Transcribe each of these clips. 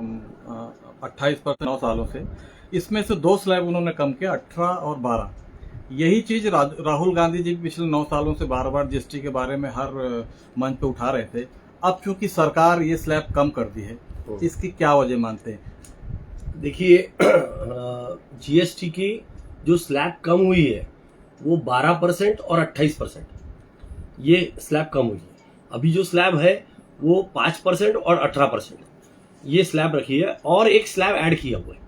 28% 9 सालों से, इसमें से 2 स्लैब उन्होंने कम किया, 18 और 12। यही चीज राहुल गांधी जी पिछले 9 सालों से बार बार जीएसटी के बारे में हर मंच पे उठा रहे थे। अब चूंकि सरकार ये स्लैब कम कर दी है, इसकी क्या वजह मानते हैं? देखिए, जीएसटी की जो स्लैब कम हुई है वो 12% और 28%, ये स्लैब कम हुई है। अभी जो स्लैब है वो 5% और 18% ये स्लैब रखी है, और एक स्लैब ऐड किया हुआ है।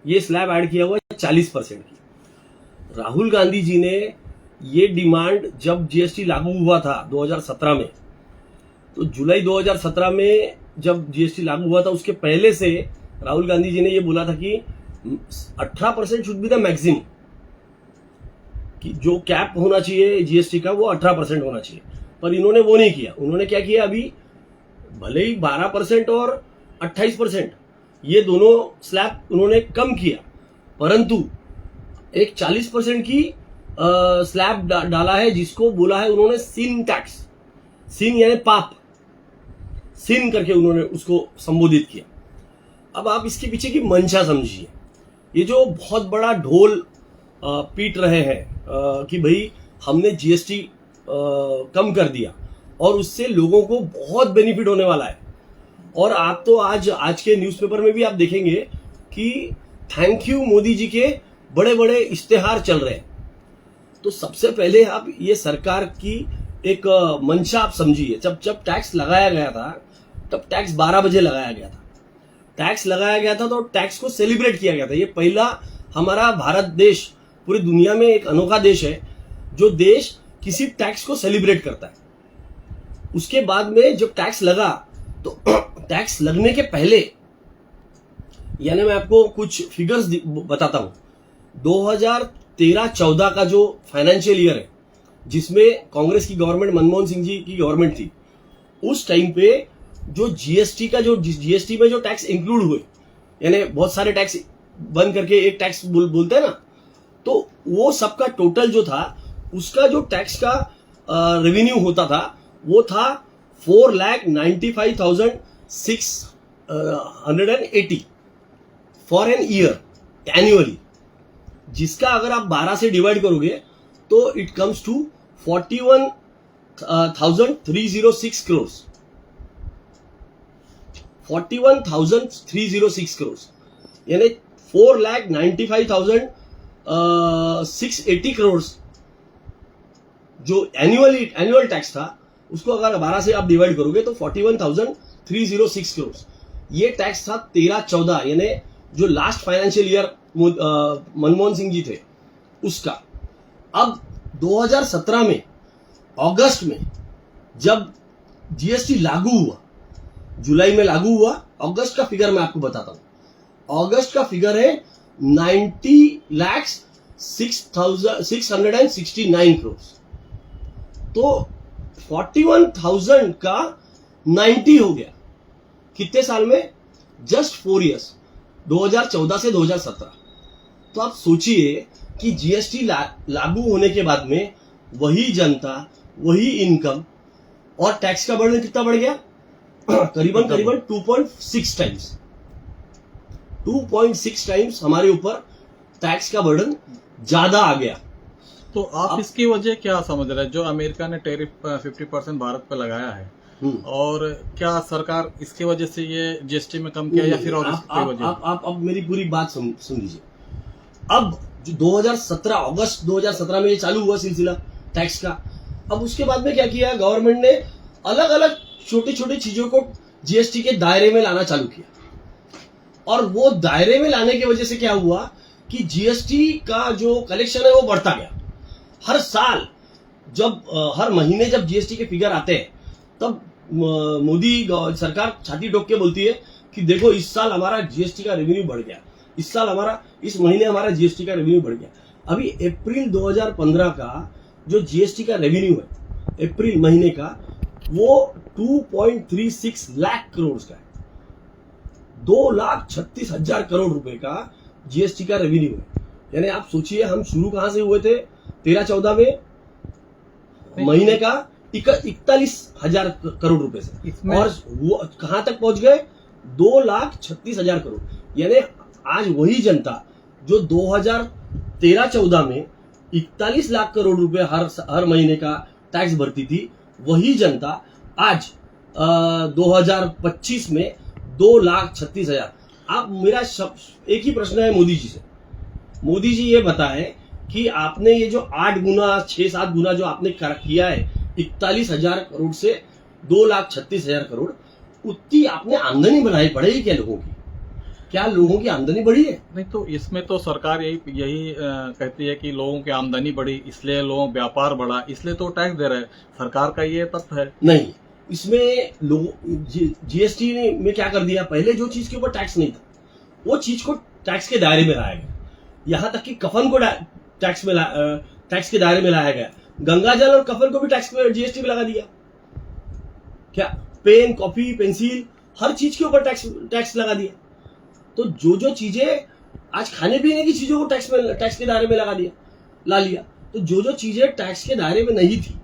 ये स्लैब ऐड किया हुआ है 40% की। राहुल गांधी जी ने ये डिमांड जब जीएसटी लागू हुआ था 2017 में, तो जुलाई 2017 में जब जीएसटी लागू हुआ था उसके पहले से राहुल गांधी जी ने ये बोला था कि 18% शुड बी द मैक्सिमम, कि जो कैप होना चाहिए जीएसटी का वो 18% होना चाहिए। पर इन्होंने वो नहीं किया। उन्होंने क्या किया, अभी भले ही 12% और 28% ये दोनों स्लैब उन्होंने कम किया, परंतु एक 40% की स्लैब डाला है, जिसको बोला है उन्होंने सिन टैक्स। सिन यानी पाप, सिन करके उन्होंने उसको संबोधित किया। अब आप इसके पीछे की मंशा समझिए। ये जो बहुत बड़ा ढोल पीट रहे हैं कि भाई हमने जीएसटी कम कर दिया और उससे लोगों को बहुत बेनिफिट होने वाला है। और आप तो आज के न्यूज़पेपर में भी आप देखेंगे कि थैंक यू मोदी जी के बड़े बड़े इश्तेहार चल रहे हैं। तो सबसे पहले आप ये सरकार की एक मंशा आप समझिए। जब टैक्स लगाया गया था तब टैक्स 12 बजे लगाया गया था। टैक्स लगाया गया था तो टैक्स को सेलिब्रेट किया गया था। ये पहला हमारा भारत देश पूरी दुनिया में एक अनोखा देश है जो देश किसी टैक्स को सेलिब्रेट करता है। उसके बाद में जब टैक्स लगा तो टैक्स लगने के पहले, यानी मैं आपको कुछ फिगर्स बताता हूं। 2013-14 का जो फाइनेंशियल ईयर है, जिसमें कांग्रेस की गवर्नमेंट, मनमोहन सिंह जी की गवर्नमेंट थी, उस टाइम पे जो जीएसटी का जो जीएसटी में जो टैक्स इंक्लूड हुए, यानी बहुत सारे टैक्स बंद करके एक टैक्स बोलते हैं ना, तो वो सबका टोटल जो था, उसका जो टैक्स का रेवेन्यू होता था वो था 4,95,680 फॉर एन ईयर एनुअली, जिसका अगर आप 12 से डिवाइड करोगे तो it comes to 41,306 crore. 41,306 crore यानी 4,95,680 करोड़ जो एनुअल टैक्स था, उसको अगर 12 से आप डिवाइड करोगे तो 41,306 करोड़ ये टैक्स था 13-14, यानी जो last financial year Manmohan Singh ji थे उसका। अब 2017 में अगस्त में जब जीएसटी लागू हुआ, जुलाई में लागू हुआ, अगस्त का फिगर मैं आपको बताता हूं। अगस्त का फिगर है 90,06,669 करोड़। तो 41,000 का 90 हो गया कितने साल में? जस्ट 4 इयर्स, 2014 से 2017। तो आप सोचिए कि जीएसटी लागू होने के बाद में वही जनता, वही इनकम, और टैक्स का बर्डन कितना बढ़ गया? करीबन 2.6 टाइम्स। 2.6 टाइम्स हमारे ऊपर टैक्स का बर्डन ज्यादा आ गया। तो आप इसकी वजह क्या समझ रहे हैं? जो अमेरिका ने टैरिफ 50% भारत पर लगाया है, और क्या सरकार इसकी वजह से ये जीएसटी में कम किया, या फिर और इसकी वजह? आप मेरी पूरी बात सुन लीजिए। अब जो 2017 अगस्त 2017 में ये चालू हुआ सिलसिला टैक्स का। अब उसके बाद में क्या किया गवर्नमेंट ने? अलग अलग छोटी छोटी चीजों को जीएसटी के दायरे में लाना चालू किया, और वो दायरे में लाने की वजह से क्या हुआ कि जीएसटी का जो कलेक्शन है वो बढ़ता गया। हर साल जब हर महीने जब जीएसटी के फिगर आते हैं तब मोदी सरकार छाती ठोक के बोलती है कि देखो इस साल हमारा जीएसटी का रेवेन्यू बढ़ गया, इस महीने हमारा जीएसटी का रेवेन्यू बढ़ गया। अभी अप्रैल 2015 का जो जीएसटी का रेवेन्यू है अप्रैल महीने का, वो 2.36 लाख करोड़ का है। 2,36,000 करोड़ रुपए का जीएसटी का रेवेन्यू है। यानी आप सोचिए हम शुरू कहां से हुए थे? 13-14 में महीने का 41,000 करोड़ रुपए से, और वो कहां तक पहुंच गए? 2,36,000 करोड़। यानी आज वही जनता जो 2013-14 में 41 लाख करोड़ रुपए हर महीने का टैक्स भरती थी, वही जनता आज 2025 में 2,36,000। आप मेरा एक ही प्रश्न है मोदी जी से, मोदी जी ये बताएं कि आपने ये जो 8 गुना 6-7 गुना जो आपने किया है 41,000 करोड़ से 2,36,000 करोड़, उतनी आपने आमदनी बढ़ाई क्या लोगों की? क्या लोगों की आमदनी बढ़ी है? नहीं, तो इसमें तो सरकार यही कहती है कि लोगों की आमदनी बढ़ी, इसलिए लोगों व्यापार बढ़ा, इसलिए तो टैक्स दे रहे हैं। सरकार का ये तथ्य है। नहीं, इसमें लोग जीएसटी में क्या कर दिया, पहले जो चीज के ऊपर टैक्स नहीं था वो चीज को टैक्स के दायरे में लाया गया। यहां तक कि कफन को टैक्स के दायरे में लाया गया। गंगा जल और कफन को भी टैक्स में जीएसटी में लगा दिया। क्या पेन, कॉपी, पेंसिल, हर चीज के ऊपर टैक्स लगा दिया। तो जो चीजें आज खाने पीने की चीजों को टैक्स के दायरे में ला लिया। तो जो चीजें टैक्स के दायरे में नहीं थी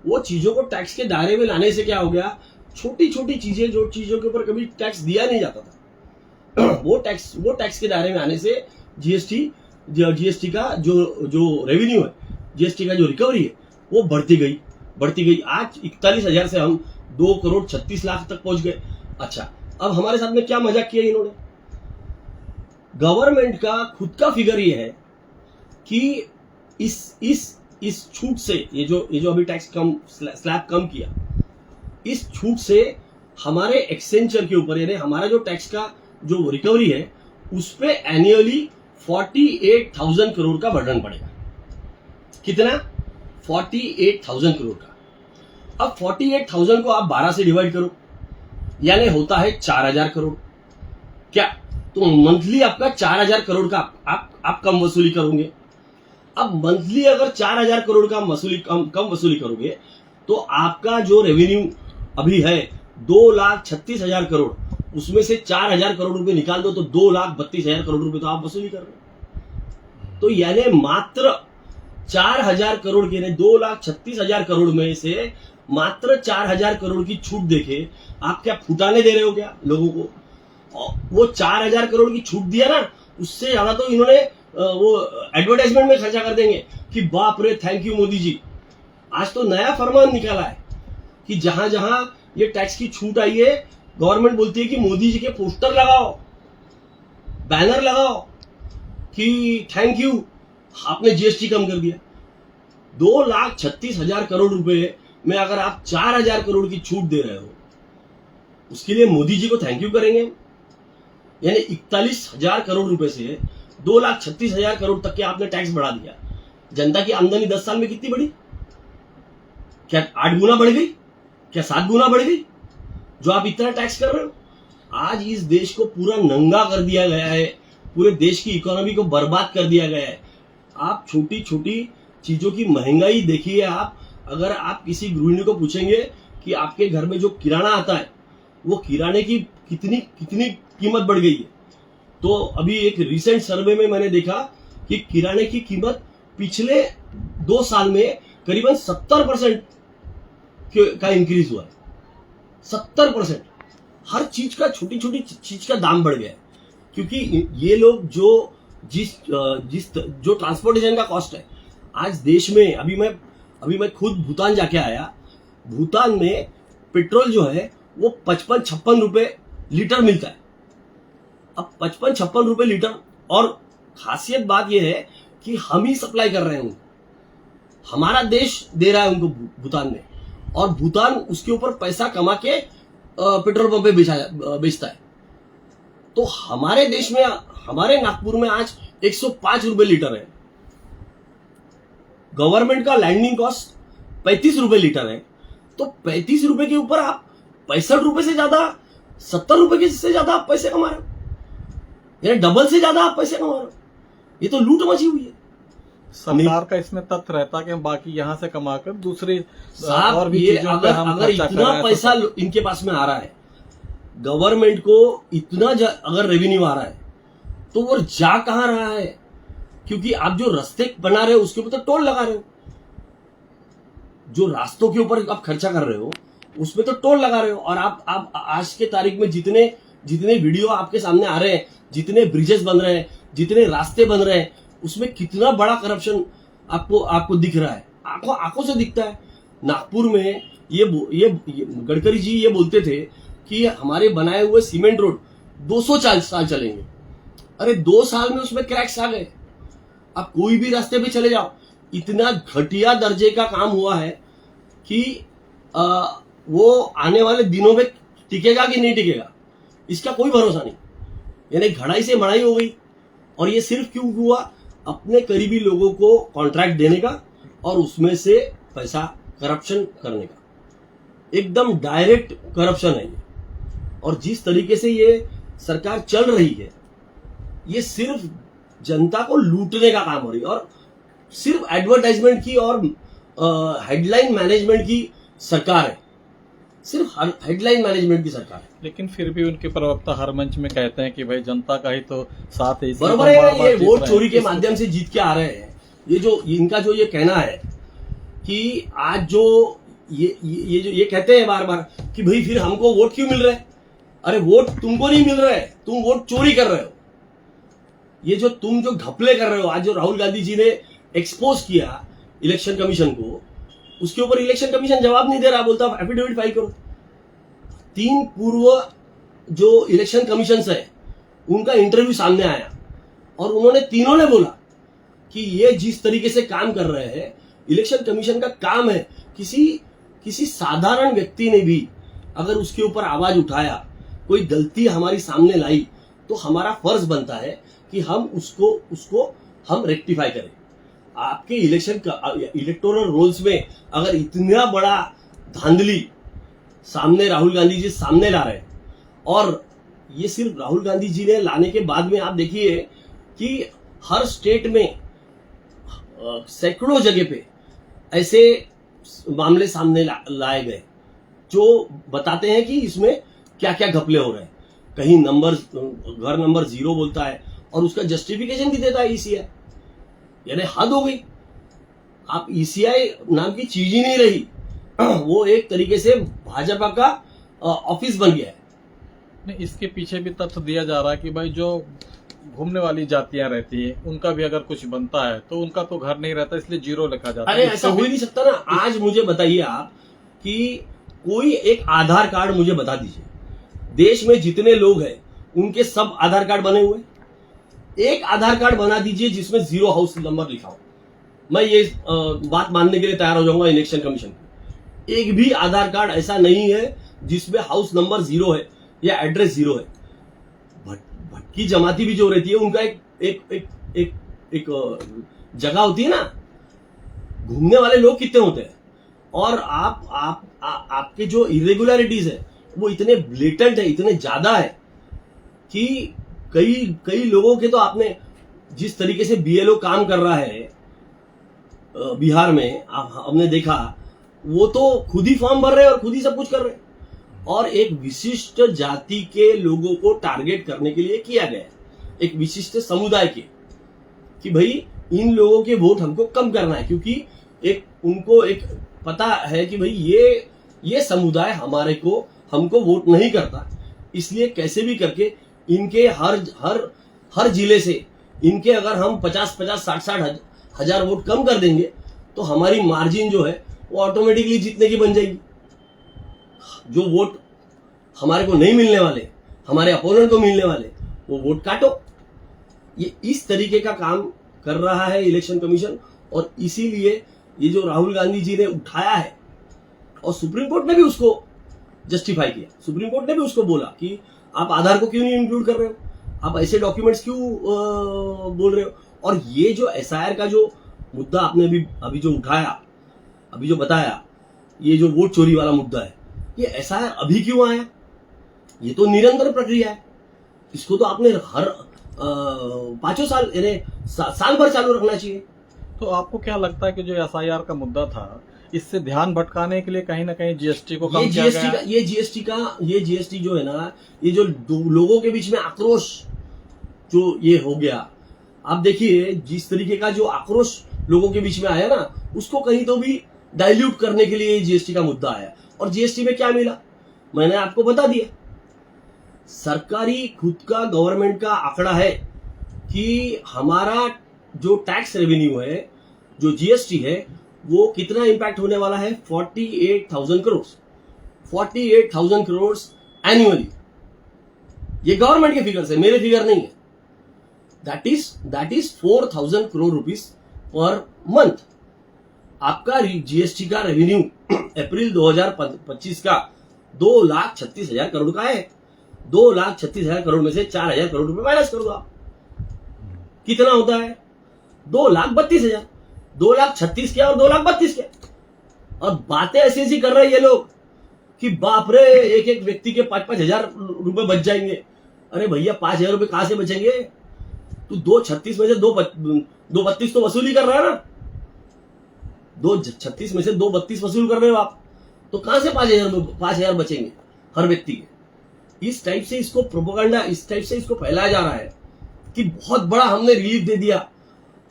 वो चीजों को टैक्स के दायरे में लाने से क्या हो गया, छोटी छोटी चीजें जो चीजों के ऊपर कभी टैक्स दिया नहीं जाता था वो टैक्स के दायरे में आने से जीएसटी का जो रेवेन्यू है, जीएसटी का जो रिकवरी है वो बढ़ती गई। आज 41,000 से हम 2,36,00,000 तक पहुंच गए। अच्छा, अब हमारे साथ में क्या मजाक किया इन्होंने? गवर्नमेंट का खुद का फिगर ये है कि इस छूट से ये जो अभी टैक्स स्लैब कम किया, इस छूट से हमारे एक्सचेंजर के ऊपर, यानी हमारा जो टैक्स का जो रिकवरी है उस पे एनुअली 48,000 करोड़ का बर्डन पड़ेगा। कितना? 48,000 करोड़ का। अब 48,000 को आप 12 से डिवाइड करो, यानी होता है 4,000 करोड़। क्या? तो मंथली आपका 4,000 करोड़ का आप कम वसूली करोगे। अब मंथली अगर 4,000 करोड़ का कम वसूली करोगे तो आपका जो रेवेन्यू अभी है 2,36,000 करोड़, उसमें से 4,000 करोड़ रुपए निकाल दो तो 2,32,000 करोड़ रुपए तो आप वसूली कर रहे हो। तो यानी मात्र 4,000 करोड़ के, 2,36,000 करोड़ में से मात्र 4,000 करोड़ की छूट देके आप क्या फुटाने दे रहे हो क्या लोगों को? वो 4,000 करोड़ की छूट दिया ना, उससे ज्यादा तो इन्होंने वो एडवर्टाइजमेंट में खर्चा कर देंगे कि बाप रे थैंक यू मोदी जी। आज तो नया फरमान निकाला है कि जहां जहां ये टैक्स की छूट आई है, गवर्नमेंट बोलती है कि मोदी जी के पोस्टर लगाओ, बैनर लगाओ कि थैंक यू आपने जीएसटी कम कर दिया। 2,36,000 करोड़ रुपए में अगर आप 4,000 करोड़ की छूट दे रहे हो, उसके लिए मोदी जी को थैंक यू करेंगे। यानी 41,000 करोड़ रुपए से 2,36,000 करोड़ तक के आपने टैक्स बढ़ा दिया। जनता की आमदनी 10 साल में कितनी बढ़ी? क्या 8 गुना बढ़ गई? क्या 7 गुना बढ़ गई जो आप इतना टैक्स कर रहे हो? आज इस देश को पूरा नंगा कर दिया गया है, पूरे देश की इकोनॉमी को बर्बाद कर दिया गया है। आप छोटी छोटी चीजों की महंगाई देखिए। आप अगर आप किसी गृहिणी को पूछेंगे कि आपके घर में जो किराना आता है वो किराने की कितनी कीमत बढ़ गई है, तो अभी एक रिसेंट सर्वे में मैंने देखा कि किराने की कीमत पिछले 2 साल में करीबन 70% का इंक्रीज हुआ है। 70%। हर चीज का, छोटी छोटी चीज का दाम बढ़ गया है, क्योंकि ये लोग जो ट्रांसपोर्टेशन का कॉस्ट है आज देश में, अभी मैं खुद भूटान जाके आया। भूटान में पेट्रोल जो है वो 55-56 रुपए लीटर मिलता है। अब 55-56 रुपए लीटर, और खासियत बात यह है कि हम ही सप्लाई कर रहे हैं उनको, हमारा देश दे रहा है उनको भूटान में, और भूटान उसके ऊपर पैसा कमा के पेट्रोल पंप पे बेचता है। तो हमारे देश में, हमारे नागपुर में आज 105 रुपए लीटर है। गवर्नमेंट का लैंडिंग कॉस्ट 35 रुपए लीटर है। तो 35 रुपए के ऊपर आप 65 रुपए से ज्यादा, 70 रुपए से ज्यादा आप पैसे कमा रहे हो, यानी डबल से ज्यादा आप पैसे कमा रहे हो। ये तो लूट मची हुई है। सरकार का इसमें तथ्य रहता कि हम बाकी यहाँ से कमाकर दूसरी और भी चीजों पे हम अगर इतना पैसा इनके पास में आ रहा है, गवर्नमेंट को इतना अगर रेवेन्यू आ रहा है, तो वो जा कहां रहा है? क्योंकि आप जो रास्ते बना रहे हो उसके ऊपर तो टोल लगा रहे हो, जो रास्तों के ऊपर आप खर्चा कर रहे हो उसमें तो टोल लगा रहे हो। और आप आज के तारीख में जितने जितने वीडियो आपके सामने आ रहे हैं, जितने ब्रिजेस बन रहे हैं, जितने रास्ते बन रहे हैं, उसमें कितना बड़ा करप्शन आपको दिख रहा है, आंखों से दिखता है। नागपुर में ये गडकरी जी ये बोलते थे कि हमारे बनाए हुए सीमेंट रोड 200 साल चलेंगे। अरे 2 साल में उसमें क्रैक्स आ गए। आप कोई भी रास्ते पे चले जाओ, इतना घटिया दर्जे का काम हुआ है कि वो आने वाले दिनों में टिकेगा कि नहीं टिकेगा इसका कोई भरोसा नहीं। यानी घड़ाई से मड़ाई हो गई। और ये सिर्फ क्यों हुआ? अपने करीबी लोगों को कॉन्ट्रैक्ट देने का और उसमें से पैसा करप्शन करने का, एकदम डायरेक्ट करप्शन है ये। और जिस तरीके से ये सरकार चल रही है, ये सिर्फ जनता को लूटने का काम हो रही है और सिर्फ एडवर्टाइजमेंट की और हेडलाइन मैनेजमेंट की सरकार है, सिर्फ हेडलाइन मैनेजमेंट की सरकार है। लेकिन फिर भी उनके प्रवक्ता हर मंच में कहते हैं कि भाई जनता का ही तो साथ है, इसलिए बराबर तो है। बार-बार ये जीत वोट रहे चोरी हैं। के माध्यम से जीत के आ रहे हैं। ये जो इनका जो ये कहना है कि आज जो ये कहते हैं बार बार कि भाई फिर हमको वोट क्यों मिल रहा है? अरे वोट तुमको नहीं मिल रहा है, तुम वोट चोरी कर रहे हो। ये जो तुम जो घपले कर रहे हो, आज जो राहुल गांधी जी ने एक्सपोज किया इलेक्शन कमीशन को, उसके ऊपर इलेक्शन कमीशन जवाब नहीं दे रहा, बोलता एफिडेविट फाइल करो। 3 पूर्व जो इलेक्शन कमीशन है उनका इंटरव्यू सामने आया और उन्होंने तीनों ने बोला कि ये जिस तरीके से काम कर रहे हैं, इलेक्शन कमीशन का काम है, किसी साधारण व्यक्ति ने भी अगर उसके ऊपर आवाज उठाया, कोई गलती हमारी सामने लाई, तो हमारा फर्ज बनता है कि हम उसको हम रेक्टिफाई करें। आपके इलेक्टोरल रोल्स में अगर इतना बड़ा धांधली सामने राहुल गांधी जी सामने ला रहे हैं, और ये सिर्फ राहुल गांधी जी ने लाने के बाद में आप देखिए कि हर स्टेट में सैकड़ों जगह पे ऐसे मामले सामने लाए गए जो बताते हैं कि इसमें क्या क्या घपले हो रहे हैं। कहीं घर नंबर 0 बोलता है और उसका जस्टिफिकेशन भी देता है ईसीआई। यानी हद हो गई। आप ईसीआई नाम की चीज ही नहीं रही, वो एक तरीके से भाजपा का ऑफिस बन गया है। नहीं, इसके पीछे भी तथ्य दिया जा रहा है कि भाई जो घूमने वाली जातियां रहती है उनका भी अगर कुछ बनता है तो उनका तो घर नहीं रहता, इसलिए 0 लिखा जाता है। अरे ऐसा हो ही नहीं सकता ना। आज मुझे बताइए आप कि कोई एक आधार कार्ड मुझे बता दीजिए, देश में जितने लोग हैं उनके सब आधार कार्ड बने हुए, एक आधार कार्ड बना दीजिए जिसमें 0 हाउस नंबर लिखा हो। मैं ये बात मानने के लिए तैयार हो जाऊंगा इलेक्शन कमीशन को। एक भी आधार कार्ड ऐसा नहीं है जिसमें हाउस नंबर 0 है या एड्रेस 0 है। भटकी जमाती भी जो रहती है उनका एक जगह होती है ना, घूमने वाले लोग कितने होते हैं। और आपके जो इरेगुलरिटीज है वो इतने ब्लेटेंट है, इतने ज्यादा है कि कई लोगों के तो आपने जिस तरीके से बीएलओ काम कर रहा है बिहार में, हमने देखा, वो तो खुद ही फॉर्म भर रहे हैं और खुद ही सब कुछ कर रहे हैं। और एक विशिष्ट जाति के लोगों को टारगेट करने के लिए किया गया है, एक विशिष्ट समुदाय के, कि भाई इन लोगों के वोट हमको कम करना है, क्योंकि उनको एक पता है कि भाई ये समुदाय हमको वोट नहीं करता, इसलिए कैसे भी करके इनके हर जिले से इनके अगर हम 50-50, 60-60 हजार वोट कम कर देंगे तो हमारी मार्जिन जो है वो ऑटोमेटिकली जीतने की बन जाएगी। जो वोट हमारे को नहीं मिलने वाले, हमारे अपोनेंट को मिलने वाले, वो वोट काटो। ये इस तरीके का काम कर रहा है इलेक्शन कमीशन। और इसीलिए ये जो राहुल गांधी जी ने उठाया है, और सुप्रीम कोर्ट ने भी उसको जस्टिफाई किया, सुप्रीम कोर्ट ने भी उसको बोला कि आप आधार को क्यों नहीं इंक्लूड कर रहे हो, आप ऐसे डॉक्यूमेंट्स क्यों बोल रहे हो। और ये जो एसआईआर का जो मुद्दा आपने अभी जो उठाया, अभी जो बताया, ये जो वोट चोरी वाला मुद्दा है, ये एसआईआर अभी क्यों आया? ये तो निरंतर प्रक्रिया है। इसको तो आपने हर 5 साल यानी साल भर चालू रखना चाहिए। तो आपको क्या लगता है कि जो एसआईआर का मुद्दा था, इससे ध्यान भटकाने के लिए कहीं ना कहीं जीएसटी को कम किया गया? ये जीएसटी जो है ना, ये जो लोगों के बीच में आक्रोश जो ये हो गया, आप देखिए जिस तरीके का जो आक्रोश लोगों के बीच में आया ना, उसको कहीं तो भी डाइल्यूट करने के लिए जीएसटी का मुद्दा आया। और जीएसटी में क्या मिला, मैंने आपको बता दिया। सरकारी खुद का गवर्नमेंट का आंकड़ा है कि हमारा जो टैक्स रेवेन्यू है, जो जीएसटी है, वो कितना इंपैक्ट होने वाला है, 48,000 करोड़, 48,000 करोड़ एनुअली। ये गवर्नमेंट के फिगर है, मेरे फिगर नहीं है। That is 4,000 crore rupees per month. आपका जीएसटी का रेवेन्यू अप्रैल 2025 का 2,36,000 करोड़ का है। 2,36,000 करोड़ में से 4,000 करोड़ रुपए माइनस कर दो आप, कितना होता है, 2,32,000। 2,36,000 क्या और 2,32,000 क्या। और बातें ऐसी कर रहे हैं ये लोग कि बाप रे, एक एक व्यक्ति के 5-5 हजार रुपए बच जाएंगे। अरे भैया, 5,000 रुपए कहां से बचेंगे? तू 2,36 में से 2,32 तो वसूली कर रहा है ना। 2,36 में से 2,32 वसूल कर रहे हो आप, तो कहां से 5,000 बचेंगे हर व्यक्ति के। इस टाइप से इसको प्रोपेगेंडा, इस टाइप से इसको फैलाया जा रहा है कि बहुत बड़ा हमने रिलीफ दे दिया।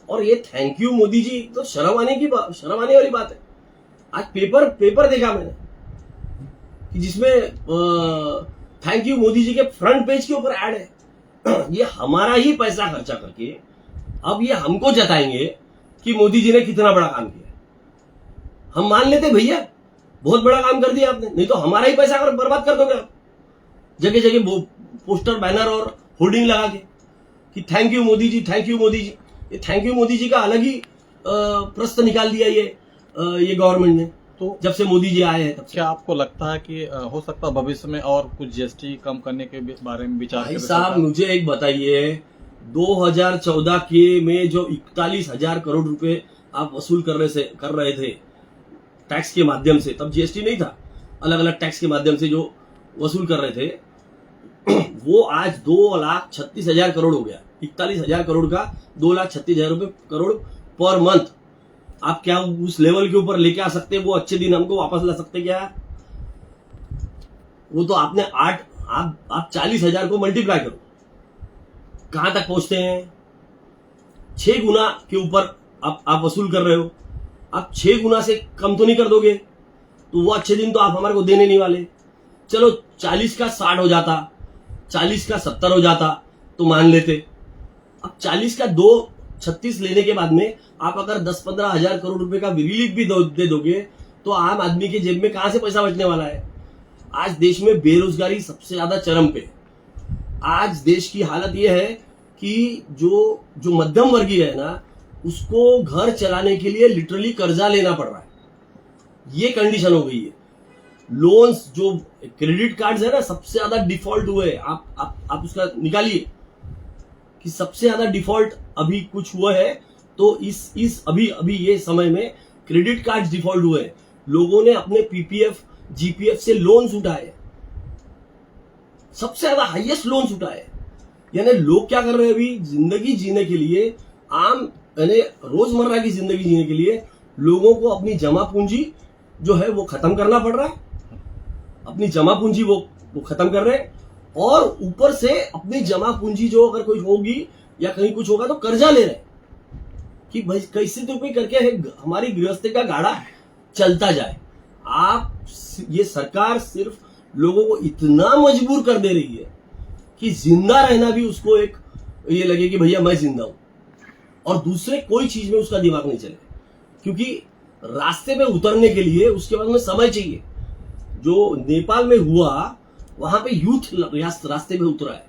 और ये थैंक यू मोदी जी, तो शर्म आने वाली बात है। आज पेपर देखा मैंने कि जिसमें थैंक यू मोदी जी के फ्रंट पेज के ऊपर ऐड है। ये हमारा ही पैसा खर्चा करके अब ये हमको जताएंगे कि मोदी जी ने कितना बड़ा काम किया। हम मान लेते भैया, बहुत बड़ा काम कर दिया आपने, नहीं तो हमारा ही पैसा बर्बाद कर दोगे आप। जगह जगह पोस्टर, बैनर और होर्डिंग लगा के कि thank you Modi ji, thank you Modi ji. ये थैंक यू मोदी जी का अलग ही प्रश्न निकाल दिया ये गवर्नमेंट ने, तो जब से मोदी जी आए हैं तब से। क्या आपको लगता है कि हो सकता है भविष्य में और कुछ जीएसटी कम करने के बारे में विचार भाई साहब, मुझे एक बताइए, 2014 के में जो 41,000 करोड़ रुपए आप वसूल कर रहे थे टैक्स के माध्यम से, तब जीएसटी नहीं था, अलग अलग टैक्स के माध्यम से जो वसूल कर रहे थे, वो आज 2,36,000 करोड़ हो गया। 41,000 करोड़ का 2,36,000 करोड़ पर मंथ। आप क्या उस लेवल के ऊपर लेके आ सकते हैं? वो अच्छे दिन हमको वापस ला सकते क्या? वो तो आपने आप 40,000 को मल्टीप्लाई करो, कहां तक पहुंचते हैं? 6 गुना के ऊपर आप वसूल कर रहे हो। आप 6 गुना से कम तो नहीं कर दोगे, तो वो अच्छे दिन तो आप हमारे को देने नहीं वाले। चलो 40 का 60 हो जाता, 40 का 70 हो जाता तो मान लेते। अब 40 का 2,36 लेने के बाद में आप अगर 10-15 हजार करोड़ रुपए का रिलीफ भी दे दोगे, तो आम आदमी के जेब में कहां से पैसा बचने वाला है? आज देश में बेरोजगारी सबसे ज्यादा चरम पे। आज देश की हालत यह है कि जो मध्यम वर्गीय है ना, उसको घर चलाने के लिए लिटरली कर्जा लेना पड़ रहा है। ये कंडीशन हो गई है। लोन्स, जो क्रेडिट कार्ड्स है ना, सबसे ज्यादा डिफॉल्ट हुए। आप उसका निकालिए कि सबसे ज्यादा डिफॉल्ट अभी कुछ हुआ है, तो इस अभी ये समय में क्रेडिट कार्ड्स डिफॉल्ट हुए। लोगों ने अपने पीपीएफ, जीपीएफ से लोन्स उठाए, सबसे ज्यादा हाईएस्ट लोन्स उठाए। यानी लोग क्या कर रहे हैं अभी, जिंदगी जीने के लिए, यानी रोजमर्रा की जिंदगी जीने के लिए लोगों को अपनी जमा पूंजी जो है वो खत्म करना पड़ रहा है। अपनी जमा पूंजी वो खत्म कर रहे हैं, और ऊपर से अपनी जमा पूंजी जो अगर कोई होगी या कहीं कुछ होगा तो कर्जा ले रहे हैं कि भाई कैसे तो कोई करके हमारी गृहस्थी का गाड़ा चलता जाए। ये सरकार सिर्फ लोगों को इतना मजबूर कर दे रही है कि जिंदा रहना भी उसको एक ये लगे कि भैया मैं जिंदा हूं, और दूसरे कोई चीज में उसका दिमाग नहीं चले, क्योंकि रास्ते पे उतरने के लिए उसके पास में समय चाहिए। जो नेपाल में हुआ, वहां पे यूथ रास्ते पे उतरा है।